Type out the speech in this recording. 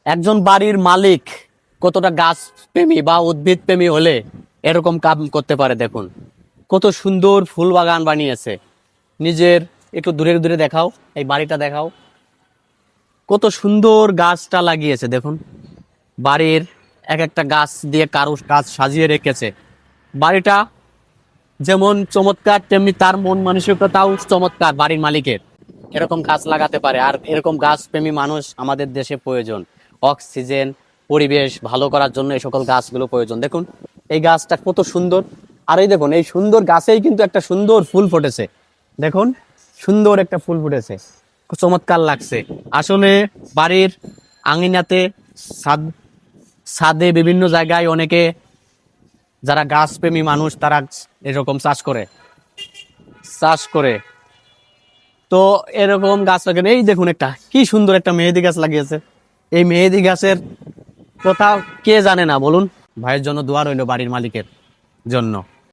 একজন বাড়ির মালিক কতটা গাছ প্রেমী বা উদ্ভিদ প্রেমী হলে এরকম কাম করতে পারে। দেখুন কত সুন্দর ফুল বাগান বানিয়েছে নিজের। একটু দূরে দূরে দেখাও, এই বাড়িটা দেখাও, কত সুন্দর গাছটা লাগিয়েছে। দেখুন বাড়ির এক একটা গাছ দিয়ে কারু গাছ সাজিয়ে রেখেছে। বাড়িটা যেমন চমৎকার তেমনি তার মন মানসিকতাও চমৎকার বাড়ির মালিকের। এরকম গাছ লাগাতে পারে, আর এরকম গাছ প্রেমী মানুষ আমাদের দেশে প্রয়োজন। অক্সিজেন, পরিবেশ ভালো করার জন্য এই সকল গাছগুলো প্রয়োজন। দেখুন এই গাছটা কত সুন্দর, আর এই দেখুন এই সুন্দর গাছেই কিন্তু একটা সুন্দর ফুল ফুটেছে। দেখুন সুন্দর একটা ফুল ফুটেছে, খুব চমৎকার লাগছে। আসলে বাড়ির আঙিনাতে, ছাদ, ছাদে বিভিন্ন জায়গায় অনেকে যারা গাছ প্রেমী মানুষ তারা এরকম চাষ করে। তো এরকম গাছ লাগানো, এই দেখুন একটা কি সুন্দর একটা মেহেদি গাছ লাগিয়েছে। এই মেহেদি গাছের কথা কে জানে না বলুন। ভাইয়ের জন্য দোয়া রইল, বাড়ির মালিকের জন্য।